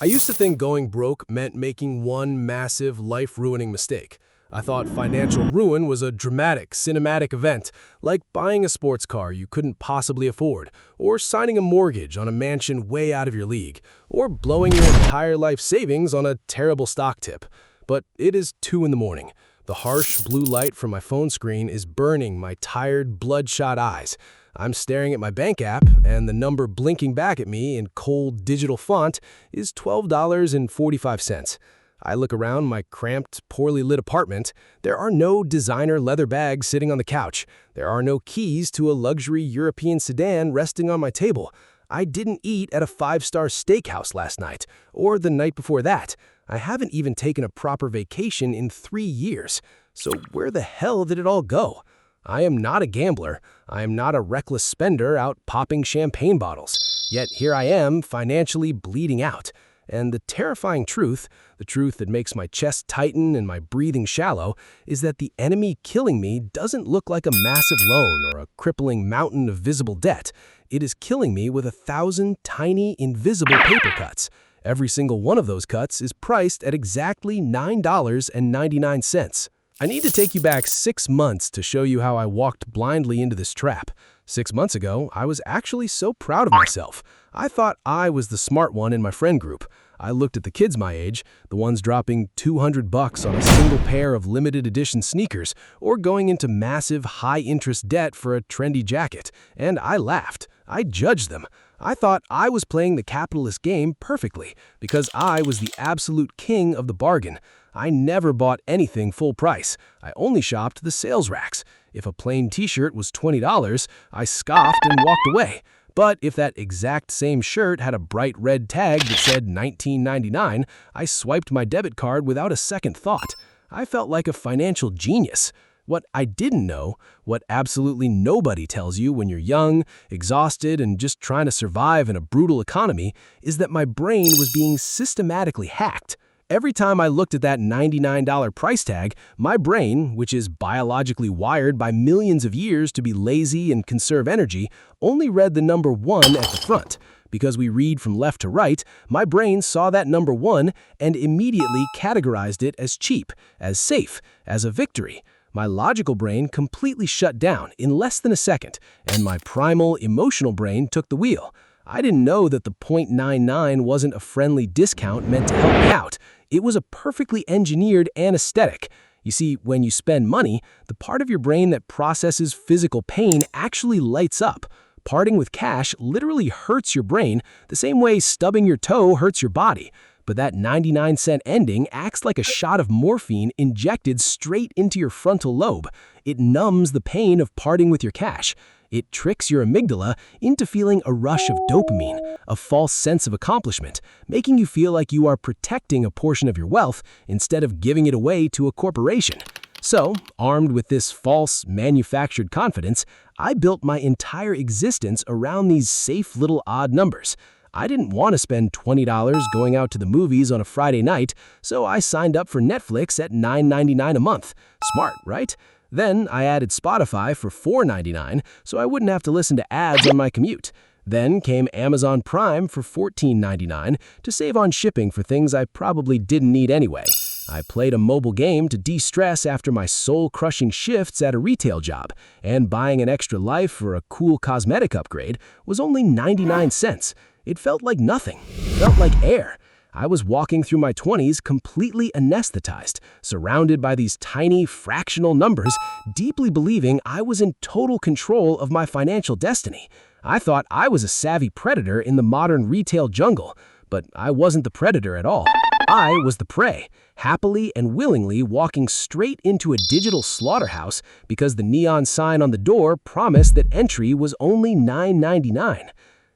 I used to think going broke meant making one massive, life-ruining mistake. I thought financial ruin was a dramatic, cinematic event, like buying a sports car you couldn't possibly afford, or signing a mortgage on a mansion way out of your league, or blowing your entire life savings on a terrible stock tip. But it is 2 in the morning. The harsh blue light from my phone screen is burning my tired, bloodshot eyes. I'm staring at my bank app, and the number blinking back at me in cold digital font is $12.45. I look around my cramped, poorly lit apartment. There are no designer leather bags sitting on the couch. There are no keys to a luxury European sedan resting on my table. I didn't eat at a 5-star steakhouse last night, or the night before that. I haven't even taken a proper vacation in 3 years. So where the hell did it all go? I am not a gambler. I am not a reckless spender out popping champagne bottles. Yet here I am, financially bleeding out. And the terrifying truth, the truth that makes my chest tighten and my breathing shallow, is that the enemy killing me doesn't look like a massive loan or a crippling mountain of visible debt. It is killing me with 1,000 tiny, invisible paper cuts. Every single one of those cuts is priced at exactly $9.99. I need to take you back 6 months to show you how I walked blindly into this trap. 6 months ago, I was actually so proud of myself. I thought I was the smart one in my friend group. I looked at the kids my age, the ones dropping $200 on a single pair of limited edition sneakers or going into massive high-interest debt for a trendy jacket, and I laughed. I judged them. I thought I was playing the capitalist game perfectly because I was the absolute king of the bargain. I never bought anything full price. I only shopped the sales racks. If a plain t-shirt was $20, I scoffed and walked away. But if that exact same shirt had a bright red tag that said $19.99, I swiped my debit card without a second thought. I felt like a financial genius. What I didn't know, what absolutely nobody tells you when you're young, exhausted, and just trying to survive in a brutal economy, is that my brain was being systematically hacked. Every time I looked at that $99 price tag, my brain, which is biologically wired by millions of years to be lazy and conserve energy, only read the number 1 at the front. Because we read from left to right, my brain saw that number 1 and immediately categorized it as cheap, as safe, as a victory. My logical brain completely shut down in less than a second, and my primal, emotional brain took the wheel. I didn't know that the .99 wasn't a friendly discount meant to help me out. It was a perfectly engineered anesthetic. You see, when you spend money, the part of your brain that processes physical pain actually lights up. Parting with cash literally hurts your brain the same way stubbing your toe hurts your body. But that 99-cent ending acts like a shot of morphine injected straight into your frontal lobe. It numbs the pain of parting with your cash. It tricks your amygdala into feeling a rush of dopamine, a false sense of accomplishment, making you feel like you are protecting a portion of your wealth instead of giving it away to a corporation. So, armed with this false, manufactured confidence, I built my entire existence around these safe little odd numbers. I didn't want to spend $20 going out to the movies on a Friday night, so I signed up for Netflix at $9.99 a month. Smart, right? Then I added Spotify for $4.99 so I wouldn't have to listen to ads on my commute. Then came Amazon Prime for $14.99 to save on shipping for things I probably didn't need anyway. I played a mobile game to de-stress after my soul-crushing shifts at a retail job, and buying an extra life for a cool cosmetic upgrade was only 99 cents. It felt like nothing. It felt like air. I was walking through my 20s completely anesthetized, surrounded by these tiny, fractional numbers, deeply believing I was in total control of my financial destiny. I thought I was a savvy predator in the modern retail jungle, but I wasn't the predator at all. I was the prey, happily and willingly walking straight into a digital slaughterhouse because the neon sign on the door promised that entry was only $9.99.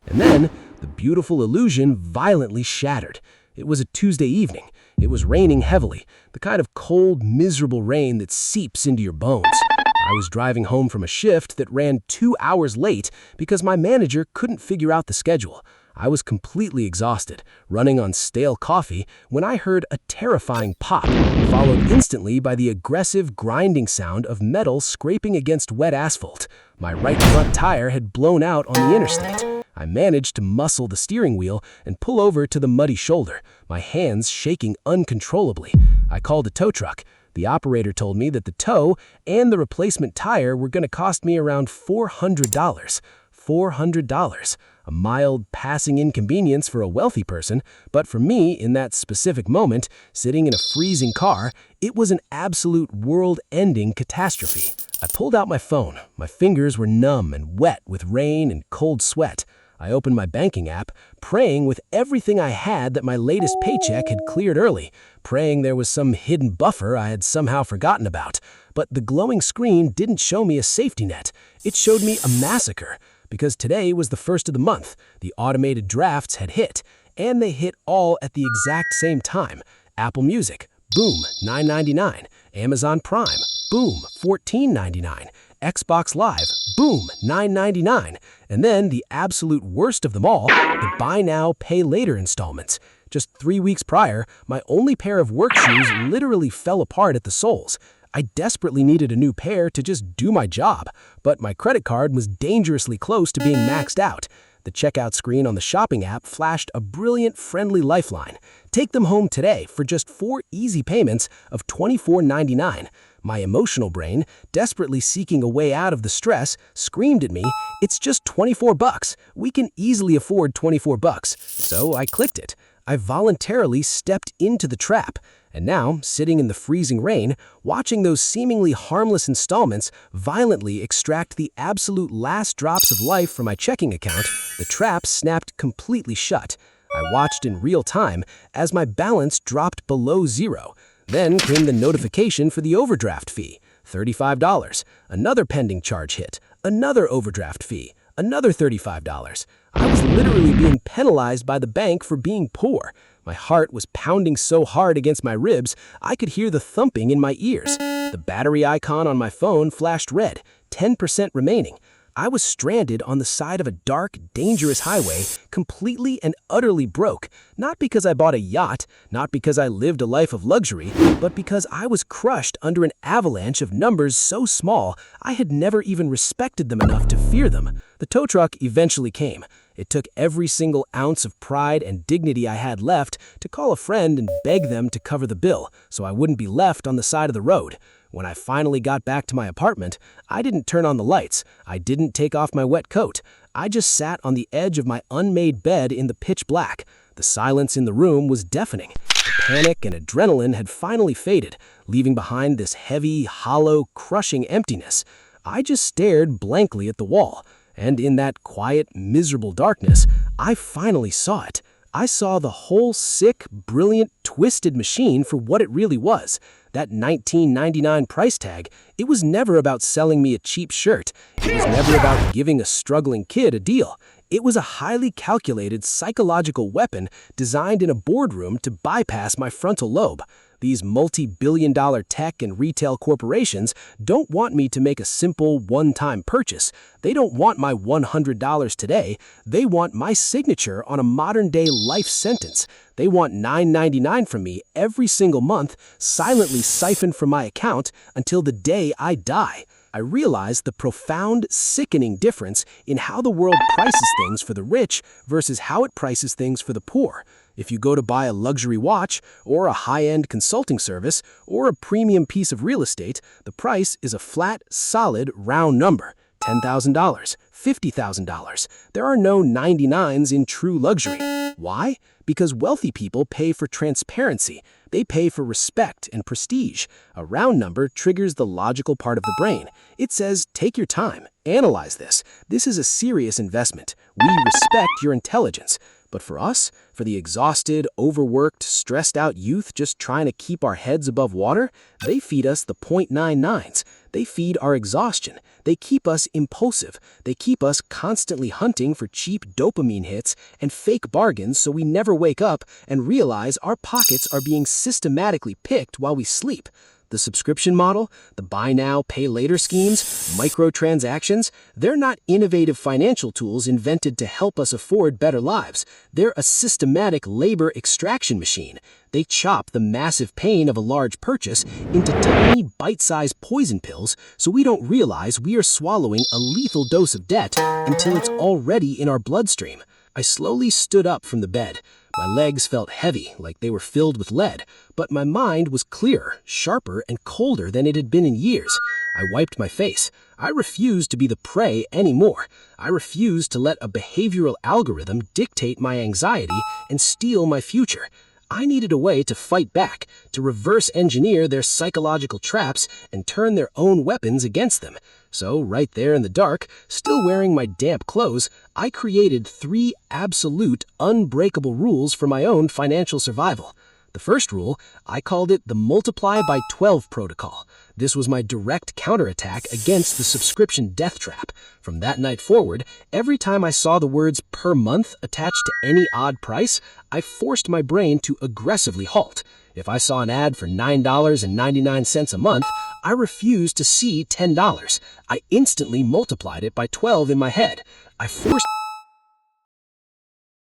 And then, the beautiful illusion violently shattered. It was a Tuesday evening. It was raining heavily, the kind of cold, miserable rain that seeps into your bones. I was driving home from a shift that ran 2 hours late because my manager couldn't figure out the schedule. I was completely exhausted, running on stale coffee, when I heard a terrifying pop, followed instantly by the aggressive grinding sound of metal scraping against wet asphalt. My right front tire had blown out on the interstate. I managed to muscle the steering wheel and pull over to the muddy shoulder, my hands shaking uncontrollably. I called a tow truck. The operator told me that the tow and the replacement tire were going to cost me around $400. $400. A mild passing inconvenience for a wealthy person, but for me, in that specific moment, sitting in a freezing car, it was an absolute world-ending catastrophe. I pulled out my phone. My fingers were numb and wet with rain and cold sweat. I opened my banking app, praying with everything I had that my latest paycheck had cleared early, praying there was some hidden buffer I had somehow forgotten about. But the glowing screen didn't show me a safety net. It showed me a massacre. Because today was the first of the month, the automated drafts had hit, and they hit all at the exact same time. Apple Music, boom, $9.99. Amazon Prime, boom, $14.99. Xbox Live, boom, $9.99. And then the absolute worst of them all, the buy now, pay later installments. Just 3 weeks prior, my only pair of work shoes literally fell apart at the soles. I desperately needed a new pair to just do my job, but my credit card was dangerously close to being maxed out. The checkout screen on the shopping app flashed a brilliant, friendly lifeline. Take them home today for just 4 easy payments of $24.99. My emotional brain, desperately seeking a way out of the stress, screamed at me, "It's just $24. We can easily afford $24. So I clicked it. I voluntarily stepped into the trap. And now, sitting in the freezing rain, watching those seemingly harmless installments violently extract the absolute last drops of life from my checking account, the trap snapped completely shut. I watched in real time as my balance dropped below zero. Then came the notification for the overdraft fee, $35. Another pending charge hit, another overdraft fee, another $35. I was literally being penalized by the bank for being poor. My heart was pounding so hard against my ribs, I could hear the thumping in my ears. The battery icon on my phone flashed red, 10% remaining. I was stranded on the side of a dark, dangerous highway, completely and utterly broke, not because I bought a yacht, not because I lived a life of luxury, but because I was crushed under an avalanche of numbers so small I had never even respected them enough to fear them. The tow truck eventually came. It took every single ounce of pride and dignity I had left to call a friend and beg them to cover the bill so I wouldn't be left on the side of the road. When I finally got back to my apartment, I didn't turn on the lights. I didn't take off my wet coat. I just sat on the edge of my unmade bed in the pitch black. The silence in the room was deafening. The panic and adrenaline had finally faded, leaving behind this heavy, hollow, crushing emptiness. I just stared blankly at the wall. And in that quiet, miserable darkness, I finally saw it. I saw the whole sick, brilliant, twisted machine for what it really was. That $19.99 price tag, it was never about selling me a cheap shirt. It was never about giving a struggling kid a deal. It was a highly calculated psychological weapon designed in a boardroom to bypass my frontal lobe. These multi-billion-dollar tech and retail corporations don't want me to make a simple one-time purchase. They don't want my $100 today. They want my signature on a modern-day life sentence. They want $9.99 from me every single month, silently siphoned from my account until the day I die. I realized the profound, sickening difference in how the world prices things for the rich versus how it prices things for the poor. If you go to buy a luxury watch, or a high-end consulting service, or a premium piece of real estate, the price is a flat, solid, round number. $10,000, $50,000. There are no 99s in true luxury. Why? Because wealthy people pay for transparency. They pay for respect and prestige. A round number triggers the logical part of the brain. It says, take your time, analyze this. This is a serious investment. We respect your intelligence. But for us, for the exhausted, overworked, stressed-out youth just trying to keep our heads above water, they feed us the .99s. They feed our exhaustion. They keep us impulsive. They keep us constantly hunting for cheap dopamine hits and fake bargains so we never wake up and realize our pockets are being systematically picked while we sleep. The subscription model, the buy now, pay later schemes, microtransactions, they're not innovative financial tools invented to help us afford better lives. They're a systematic labor extraction machine. They chop the massive pain of a large purchase into tiny, bite-sized poison pills so we don't realize we are swallowing a lethal dose of debt until it's already in our bloodstream. I slowly stood up from the bed. My legs felt heavy, like they were filled with lead, but my mind was clearer, sharper, and colder than it had been in years. I wiped my face. I refused to be the prey anymore. I refused to let a behavioral algorithm dictate my anxiety and steal my future. I needed a way to fight back, to reverse engineer their psychological traps and turn their own weapons against them. So, right there in the dark, still wearing my damp clothes, I created 3 absolute, unbreakable rules for my own financial survival. The first rule, I called it the Multiply by 12 protocol. This was my direct counterattack against the subscription death trap. From that night forward, every time I saw the words per month attached to any odd price, I forced my brain to aggressively halt. If I saw an ad for $9.99 a month, I refused to see $10. I instantly multiplied it by 12 in my head. I forced